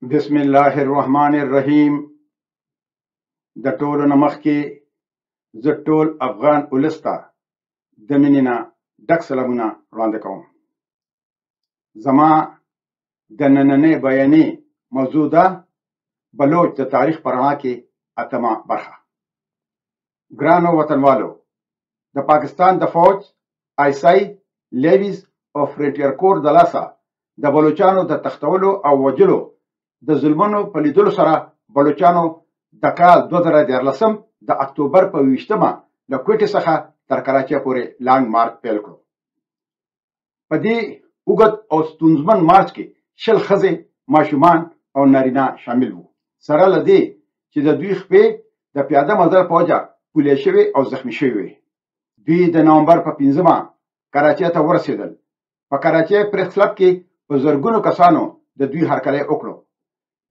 بسم الله الرحمن الرحیم. د ټولو نه مخکې زه ټول افغان ولس ته د مینې نه ډک سلامونه وړاندې کوم. زما د نننۍ بیانیې موضوع ده بلوچ د تاریخ په رڼا کې اتمه برخه. ګرانو وطنوالو، د پاکستان د فوج آیسای لیویز او فرنټیر کور د لاسه د بلوچانو د تختولو او وجلو د ظلمونو په لیدلو سره بلوچانو د کال 2014 د اکتوبر په 20مه له کوټې څخه تر کراچۍ پورې لانګ مارچ پیل کړو. په دې اوږد او ستونزمن مارچ کې 20 ښځې، ماشومان او نارینه شامل وو، سره له دې چې د دوی خپې د پیاده مزل په وجه پولې شوې او زخمي شوې وې. دوی د نومبر په 5مه کراچۍ ته ورسېدل. په کراچۍ پریس کلب کې په زرګونو کسانو د دوی هرکلی وکړو.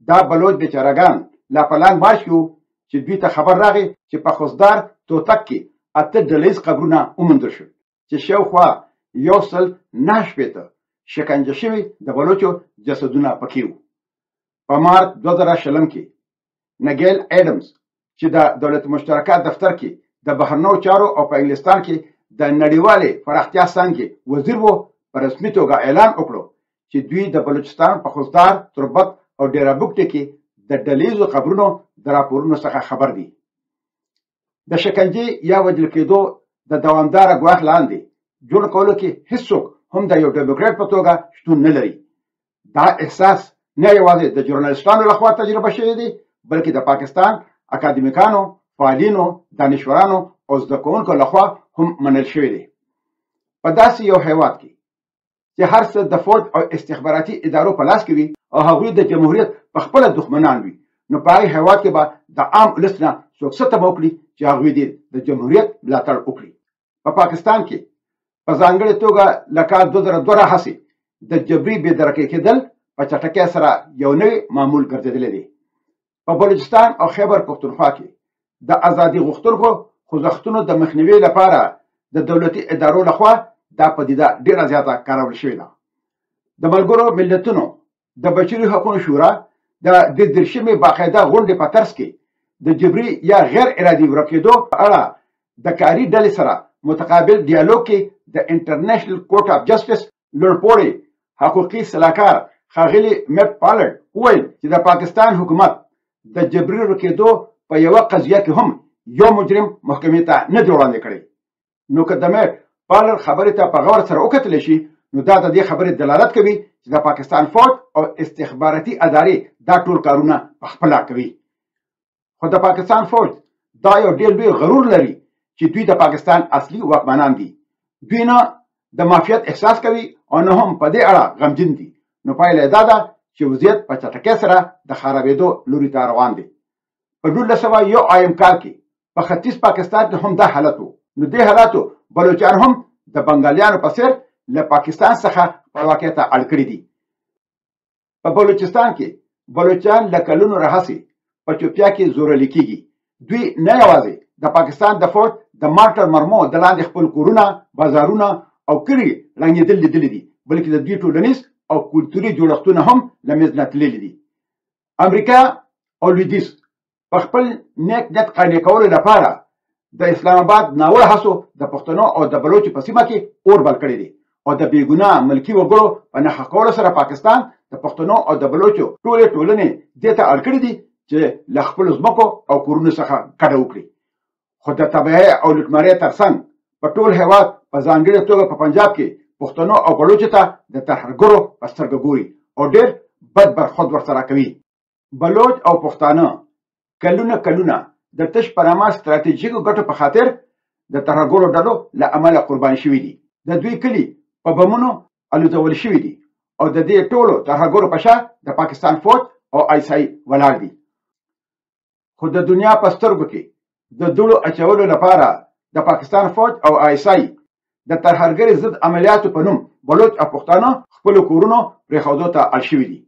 دا بلوچ بیچارهګان لا په لانګ مارچ کې وو چې دوی ته خبر راغی چې په خوزدار توتک کې 8 ډلیز قبرونه وموندل شول چې شاوخوا 109 شکنجه شوي د بلوچو جسدونه پکې وو. په مارچ 2020 کې نګیل ایډمز چې د دولت مشترکه دفتر کې د بهرنیو چارو او په انګلستان کې د نړیوالې پراختیا څانګې وزیر وو، په رسمي توګه اعلان وکړو چې دوی د بلوچستان په خوزدار، تربت او ډیره بوکټې کې د ډلیزو قبرونو د راپورونو څخه خبر دي. د شکنجې یا وژل کېدو د دوامداره ګواښ لاندې جوړ کولو کې هیڅوک هم د یو ډیموکرات په توګه شتون نه لري. دا احساس نه یوازې د ژورنالیستانو لخوا تجربه شوی دی، بلکې د پاکستان اکاډمیکانو، فعالینو، دانشورانو او زده کوونکو لخوا هم منل شوی دی. په داسې یو هیواد کې چې هر څه د فوج او استخباراتي ادارو په لاس کې وي او هغوی د جمهوریت په خپله دښمنان وي، نو په هغې هیواد کې به د عام ولس نه څوک څه تمه وکړي چې هغوی دې د جمهوریت ملاتړ وکړي. په پاکستان کې په ځانګړې توګه له کال 2002 راهیسې د جبري بېدرکې کېدل په چټکۍ سره یو نوی معمول ګرځېدلی دی. په بلوچستان او خیبر پښتونخوا کې د ازادي غوښتونکو خوځښتونو د مخنیوي لپاره د دولتي ادارو لخوا دا پدیده ډیره زیاته کارول شوې ده. د ملګرو ملتونو د بشري حقوقو شورا د 30مې باقاعده غونډې په ترڅ کې د جبري یا غیر ارادي ورکېدو په اړه د کاري ډلې سره متقابل ډیالوګ کې د انټرنیشنل کورټ اف جسټس لوړپوړي حقوقي سلاکار ښاغلي میټ پالرډ وویل چې د پاکستان حکومت د جبري ورکېدو په یوه قضیه کې هم یو مجرم محکمې ته نه دی وړاندې کړی. نو که د میټ پالر خبرې ته په غور سره وکتلی شي، نو دا د دې خبرې دلالت کوي چې د پاکستان فوج او استخباراتي ادارې دا ټول کارونه په خپله کوي. خو د پاکستان فوج دا یو ډېر لوی غرور لري چې دوی د پاکستان اصلي واکمنان دي. دوی نه د مافیت احساس کوي او نه هم په دې اړه غمجن دي. نو پایله یې دا ده چې وضعیت په چټکۍ سره د خرابېدو لوري ته روان دی. په 1901 کال کې په ختیځ پاکستان کې هم دا حالت و. نو دې حالاتو بلوچان هم د بنګالیانو په څېر له پاکستان څخه خپلواکۍ ته اړ کړي دي. په بلوچستان کې بلوچان له کلونو راهیسې په چوپتیا کې زورلي کېږي. دوی نه یوازې د پاکستان د فوج د مارټر مرمو د لاندې خپل کورونه، بازارونه او کلي ړنګېدل لیدلي دي، بلکې د دوی ټولنیز او کلتوري جوړښتونه هم له منځ نه تللي دي. امریکا او لویدیځ په خپل نیک نیت قانع کولو لپاره د اسلام آباد ناوړه هڅو د پښتنو او د بلوچو په سیمه کې اور بل کړی دی او د بېګناه ملکي وګړو په نښه کولو سره پاکستان د پښتنو او د بلوچو ټولې ټولنې دې ته اړ کړي دي چې له خپلو ځمکو او کورونو څخه کډه وکړي. خو د تبعیې او لوټمارۍ ترڅنګ په ټول هېواد، په ځانګړې توګه په پنجاب کې پښتنو او بلوچو ته د ترهګرو په سترګه ګوري او ډېر بد برخورد ورسره کوي. بلوچ او پښتانه کلونه د تش په نامه ستراتیژیکو ګټو په خاطر د ترهګرو ډلو له امله قربان شوي دي. د دوی کلي په بمونو الوځول شوي دي او د دې ټولو ترهګرو په شا د پاکستان فوج او آیسای ولاړ دي. خو د دنیا په سترګو کې د دوړو اچولو لپاره د پاکستان فوج او آیسای د ترهګرۍ ضد عملیاتو په نوم بلوچ او پښتانه خپلو کورونو پرېښودو ته اړ شوي دي.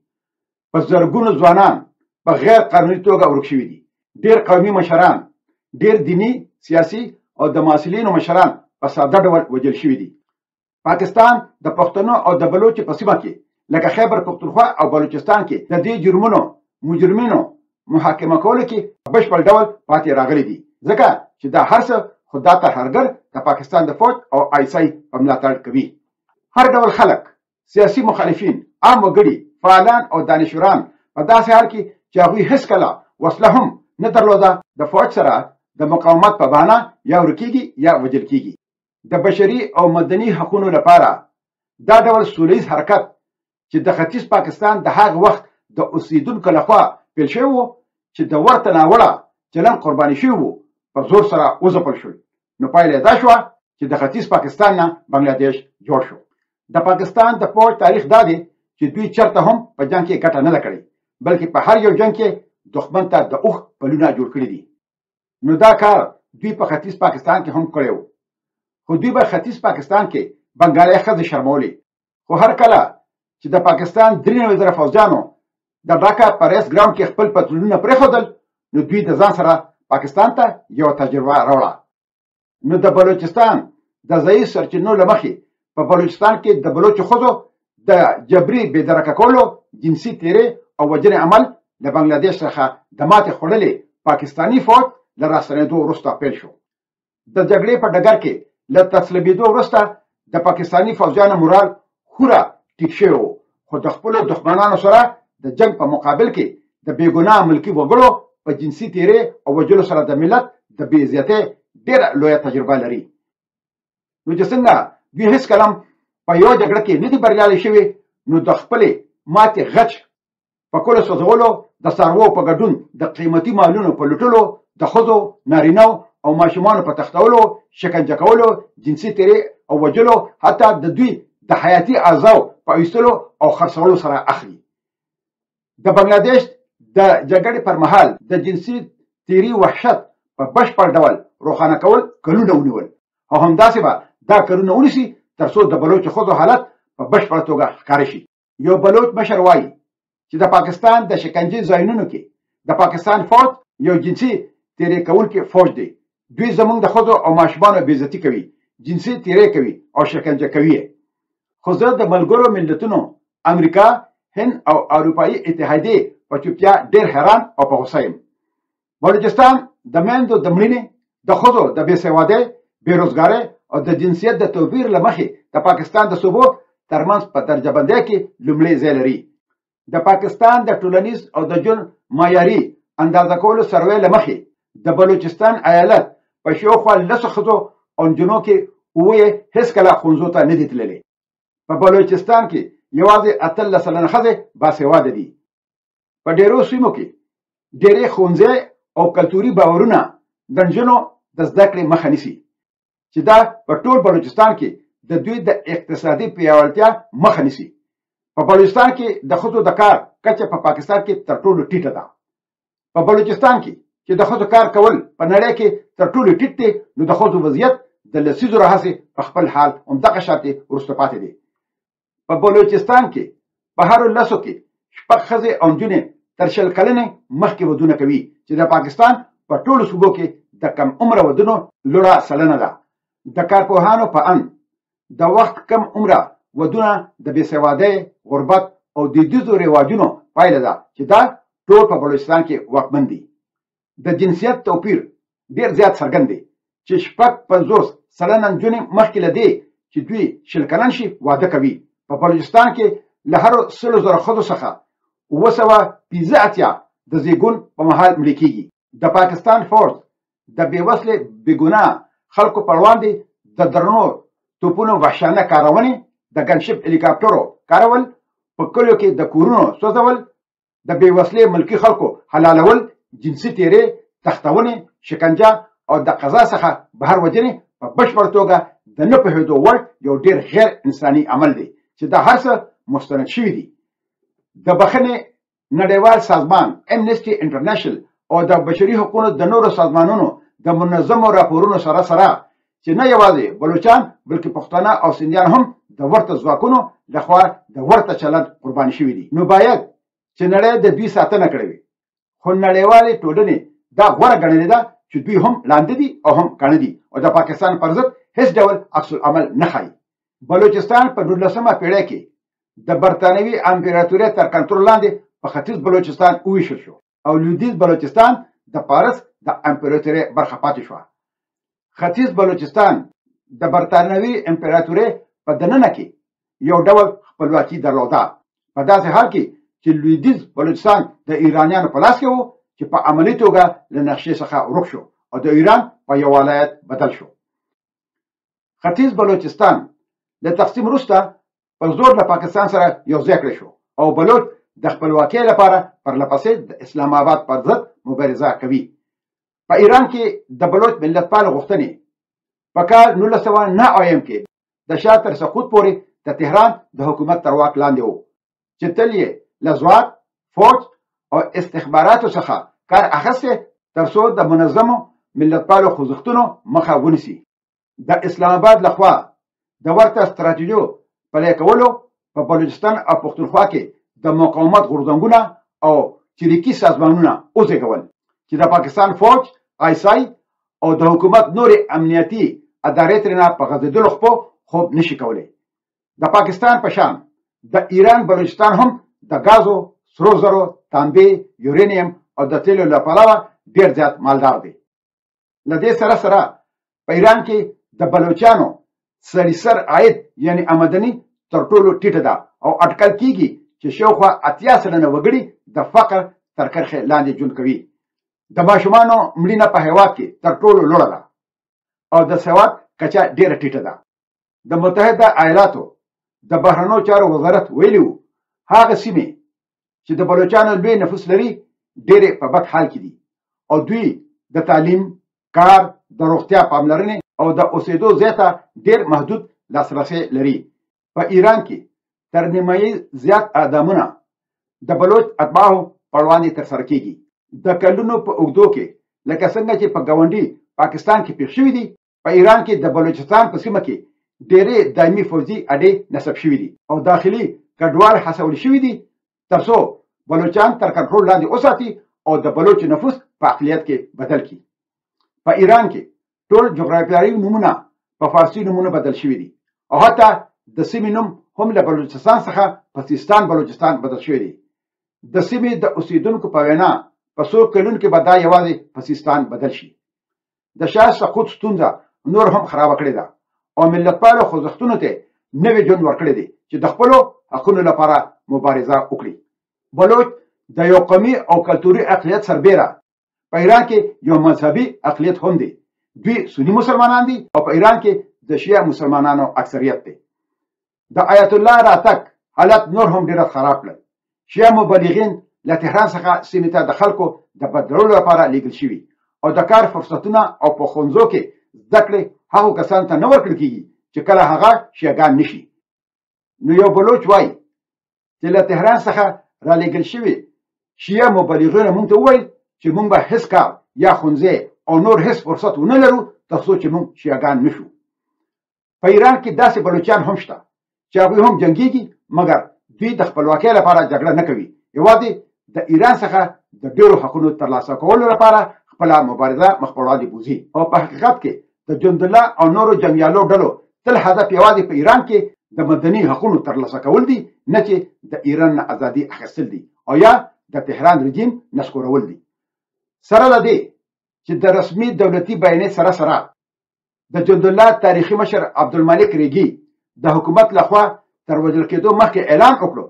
په زرګونو ځوانان په غیر قانوني توګه ورک شوي دي. ډېر قومي مشران، ډېر دیني، سیاسي او د محصلینو مشران په ساده ډول وژل شوي دي. پاکستان د پښتنو او د بلوچو په سیمه کې لکه خیبر پختونخوا او بلوچستان کې د دې جرمونو مجرمینو محاکمه کولو کې بشپړ ډول پاتې راغلي دي، ځکه چې دا هر څه خو دا ترهګر د پاکستان د فوج او آیسای په ملاتړ کوي. هر ډول خلک، سیاسي مخالفین، عام وګړي، فعالان او دانشوران په داسې حال کې چې هغوی هیڅکله وسله هم نه درلوده د فوج سره د مقاومت په بهانه یا ورکیږي یا وژل کیږي. د بشري او مدني حقوقو لپاره دا ډول سولیز حرکت چې د ختیځ پاکستان د هغه وخت د اوسیدونکو لخوا پیل شوی و چې د ورته ناوړه چلن قرباني شوی و په زور سره وځپل شو. نو پایله دا شوه چې د ختیځ پاکستان نه بنگلاديش جوړ شو. د پاکستان د فوج تاریخ دا دی چې دوی چرته هم په جنگ کې ګټه نه کړې، بلکې په هر یو جنگ کې دښمن ته د اوښ پلونه جوړ کړي دي. نو دا کار دوی په ختیځ پاکستان کې هم کړی و، خو دوی په ختیځ پاکستان کې بنګالي ښځې شرمولې. خو هر کله چې د پاکستان 93,000 فوجیانو د ډاکا په ریس ګراوند کې خپل پتلونونه پرېښودل، نو دوی د ځان سره پاکستان ته یو تجربه راوړه. نو د بلوچستان د ضعیف سرچینو له مخې په بلوچستان کې د بلوچو ښځو د جبري بېدرکه کولو، جنسي تیرې او وژنې عمل له بنګلاديش څخه د ماتې خوړلې پاکستاني فوج له راستنېدو وروسته پیل شو. د جګړې په ډګر کې له تسلیمېدو وروسته د پاکستاني فوجیانو مورال خورا ټیټ شوی و، خو د خپلو دښمنانو سره د جنگ په مقابل کې د بېګناه ملکي وګړو په جنسي تیرې او وژلو سره د ملت د بې عزتۍ ډېره لویه تجربه لري. نو چې څنګه دوی هېڅکله په یوه جګړه کې نه دي بریالي شوي، نو د خپلې ماتې غچ په کلو سوځولو، د څاروو په ګډون د قیمتي مالونو په لوټلو، د ښځو، نارینهو او ماشومانو په تښتولو، شکنجه کولو، جنسي تیرې او وژلو، حتی د دوی د حیاتي اعضاو په ایستلو او خرڅولو سره اخلي. د بنگلاديش د جګړې پر مهال د جنسي تیري وحشت په بشپړ ډول روښانه کول کلونه ونیول، او همداسې به دا کلونه ونیسي تر څو د بلوچو ښځو حالت په بشپړه توګه ښکاره شي. یو بلوچ مشر وایي چې د پاکستان د شکنجې ځایونو کې د پاکستان فوج یو جنسي تیرې کوونکی فوج دی. دوی زموږ د ښځو او ماشومانو بې عزتي کوي، جنسي تیرې کوي او شکنجه کوي. خو زه د ملګرو ملتونو، امریکا، هند او اروپایي اتحادیې په چوپتیا ډېر حیران او په غوسه یم. بلوچستان د میندو د مړینې، د ښځو د بېسوادۍ، بېروزګارۍ او د جنسیت د توپیر له مخې د پاکستان د صوبو ترمنځ په درجه بندۍ کې لومړی ځای لري. د پاکستان د ټولنیز او د ژوند معیاري اندازه کولو سروې له مخې د بلوچستان ایالت په شاوخوا 10 ښځو او نجونو کې 7 هېڅکله ښوونځو ته نه دي تللې. په بلوچستان کې یوازې 18 سلنه ښځې باسواده دي. په ډېرو سیمو کې ډېرې ښوونځي او کلتوري باورونه د نجونو د زده کړې مخه نیسي، چې دا په ټول بلوچستان کې د دوی د اقتصادي پیاوړتیا مخه نیسي. په بلوچستان کې د ښځو د کار کچه په پاکستان کې تر ټولو ټیټه ده. په بلوچستان کې چې د ښځو کار کول په نړۍ کې تر ټولو ټیټ دی، نو د ښځو وضعیت د لسیزو راهیسې په خپل حال همدغه شاتې وروسته پاتې دی. په بلوچستان کې په هرو 10 کې 6 ښځې او نجونې تر 20 کلنې مخکې ودونه کوي، چې د پاکستان په ټولو صوبو کې د کم عمره ودونو لوړه سلنه ده. د کارپوهانو په اند د وخت کم عمره ودونه د بېسوادۍ، غربت او دودیزو رواجونو پایله ده چې دا ټول په بلوچستان کې واکمن دي. د جنسیت توپیر ډېر زیات څرګند دی چې 50 سلنه نجونې مخکې له دې چې دوی 20 کلن شي واده کوي. په بلوچستان کې له هرو 100,000 ښځو څخه 715 د زیږون په مهال مړې کېږي. د پاکستان فوج د بېوسلې بېګناه خلکو پر وړاندې د درنو توپونو وحشانه کارونې، د ګنشپ هلیکاپټرو کارول، په کلیو کې د کورونو سوځول، د بېوسلې ملکي خلکو حلالول، جنسي تیرې، تښتونې، شکنجه او د قضا څخه بهر وجنې په بشپړ توګه د نه پوهېدو وړ یو ډېر غیر انساني عمل دی چې دا هر څه مستند شوي دي. د بخښنې نړیوال سازمان امنسټي انټرنیشنل او د بشري حقوقو د نورو سازمانونو د منظمو راپورونو سره چې نه یوازې بلوچان بلکې پښتانه او سندیان هم د ورته ځواکونو لخوا د ورته چلند قرباني شوي دي. نو باید چې نړۍ د دوی ساتنه کړې وي، خو نړیوالې ټولنې دا غوره ګڼلې ده چې دوی هم لاندې دي او هم کاڼه دي او د پاکستان پر ضد هیڅ ډول عکس العمل نه ښایي. بلوچستان په 19مه پېړۍ کې د برتانوي امپراتورۍ تر کنټرول لاندې په ختیځ بلوچستان وویشل شو او لویدیځ بلوچستان د فارس د امپراتورۍ برخه پاتې شوه. ختیځ بلوچستان د برتانوي امپراتورۍ په دننه کې یو ډول خپلواکي درلوده، په داسې حال کې چې لویدیځ بلوچستان د ایرانیانو په لاس کې و چې په عملي توګه له نقشې څخه ورک شو او د ایران په یو ولایت بدل شو. ختیځ بلوچستان له تقسیم وروسته په زور له پاکستان سره یو ځای کړی شو او بلوچ د خپلواکۍ لپاره پرلپسې د اسلام آباد پر ضد مبارزه کوي. په ایران کې د بلوچ ملتپال غوښتنې په کال 1909 کې د شاه تر سقوط پورې د تهران د حکومت تر واک لاندې وو چې تل یې له ځواک، فوج او استخباراتو څخه کار اخیستی تر څو د منظمو ملتپالو خوځښتونو مخه ونیسي. د اسلام آباد لخوا د ورته ستراتیژیو پلي کولو په بلوچستان او پښتونخوا کې د مقاومت غورځنګونه او چریکي سازمانونه وزېږول چې د پاکستان فوج، آیسای او د حکومت نورې امنیتي ادارې ترېنه په غځېدلو خپو خوب نشي کولی. د پاکستان په شان د ایران بلوچستان هم د غازو، سرو زرو، تانبې، یورینیم او د تیلو له پلوه ډېر زیات مالدار دی. له دې سره سره په ایران کې د بلوچانو سړي سر عاید یعنی آمدني تر ټولو ټیټه ده او اټکل کیږي چې شاوخوا 80 سلنه وګړي د فقر تر کرښې لاندې ژوند کوي. د ماشومانو مړینه په هېواد کې تر ټولو لوړه ده او د سواد کچه ډېره ټیټه ده. د متحده ایالاتو د بهرنیو چارو وزارت ویلي وو هغه سیمې چې د بلوچانو لوی نفوس لري ډېرې په بد حال کې دي او دوی د تعلیم، کار، د روغتیا پاملرنې او د اوسېدو ځای ته ډېر محدود لاسرسی لري. په ایران کې تر نیمایي زیات اعدامونه د بلوچ اتباعو په وړاندې ترسره کیږي. د کلونو په اوږدو کې لکه څنګه چې په ګاونډي پاکستان کې پېښ شوي دي، په ایران کې د بلوچستان په سیمه کې ډېرې دایمي فوجي اډې نصب شوي دي او داخلي کډوال هڅول شوي دي ترڅو بلوچان تر کنټرول لاندې وساتي او د بلوچ نفوس په اقلیت کې بدل کړي. په ایران کې ټول جغرافیایي نومونه په فارسي نومونه بدل شوي دي او حتی د سیمې نوم هم له بلوچستان څخه په سیستان بلوچستان بدل شوی دی. د سیمې د اوسیدونکو په وینا په څو کلونو کې به دا یوازې په سیستان بدل شي. د شاه سقوط ستونزه نور هم خرابه کړې ده او ملتپالو خوځښتونو ته نوی ژوند ورکړی دی چې د خپلو حقونو لپاره مبارزه وکړي. بلوچ د یو قومي او کلتوري اقلیت سربیره په ایران کې یو مذهبي اقلیت هم دی. دوی سنی مسلمانان دي او په ایران کې د شیعه مسلمانانو اکثریت دی. د آیت الله راتګ حالت نور هم ډېر خراب کړل. شیعه مبلغین له تهران څخه سیمې ته د خلکو د بدلولو لپاره لیږل شوي او د کار فرصتونه او په ښوونځو کې زده کړې هغو کسانو ته نه ورکړل کېږي چې کله هغه شیعهګان نشي. نو یو بلوچ وایي چې له تهران څخه رالیږل شوي شیعه مبلغینو موږ ته وویل چې موږ به هېڅ کار یا ښوونځی او نور هېڅ فرصت ونه لرو تر څو چې موږ شیعهګان نشو. په ایران کې داسې بلوچان هم شته چې هغوی هم جنګیږي مګر دوی د خپلواکۍ لپاره جګړه نه کوي، یوازې د ایران څخه د ډېرو حقونو ترلاسه کولو لپاره خپله مبارزه مخ په وړاندې بوځي. او په حقیقت کې د جندالله او نورو جنګیالو ډلو تل هدف یوازې په ایران کې د مدني حقونو ترلاسه کول دي، نه چې د ایران نه ازادي اخیستل دي او یا د تهران رژیم نسکورول دي. سره له دې چې د رسمي دولتي بیانیې سره سره د جندالله تاریخي مشر عبدالملک ریګي د حکومت لخوا تر وژل کېدو مخکې اعلان وکړو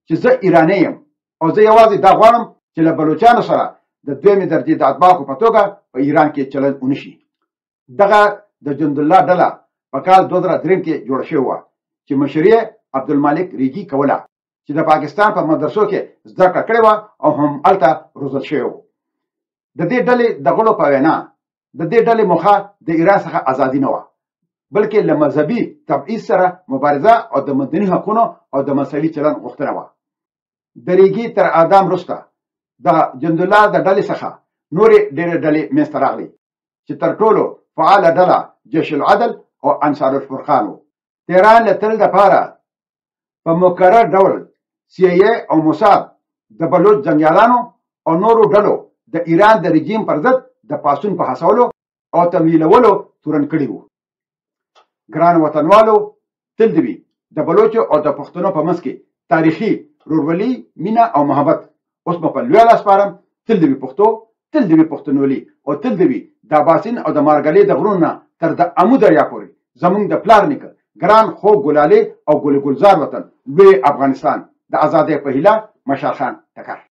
چې زه ایرانی یم او زه یوازې دا غواړم چې له بلوچانو سره د دویمې درجې د اتباعو په توګه په ایران کې چلند ونشي. دغه د جندالله ډله په کال 2003 کې جوړه شوې وه چې مشري عبدالملک ریګي کوله چې د پاکستان په مدرسو کې زده کړه کړې وه او هم هلته روزل شوی و. د دې ډلې د غړو په وینا د دې ډلې موخه د ایران څخه ازادي نه وه بلکې له مذهبي تبعیض سره مبارزه او د مدني حقونو او د مساوي چلند غوښتنه وه. د ریګي تر اعدام وروسته د جندالله د ډلې څخه نورې ډېرې ډلې منځته راغلې چې تر ټولو فعاله ډله جيش العدل او انصار الفرقان و. تهران له تل دپاره په مکرر ډول CIA او موساد د بلوچ جنګیالانو او نورو ډلو د ایران د رژیم پر ضد د پاڅون په هڅولو او تمویلولو تورن کړي وو. ګران وطنوالو، تل دې وي د بلوچو او د پښتنو په منځ کې تاریخي رورولي مینه او محبت اوس په لوی لاس سپارم. تل دې وي پښتو، تل دې وي پښتونولي، او تل دې وي د اباسین او د مارګلې د غرونو نه تر د امو دریا پورې زمونږ د پلار نیکه ګران خوږ ګلالې او ګل ګلزار وطن لوی افغانستان د ازادۍ په هیله. مشال خان ټکر.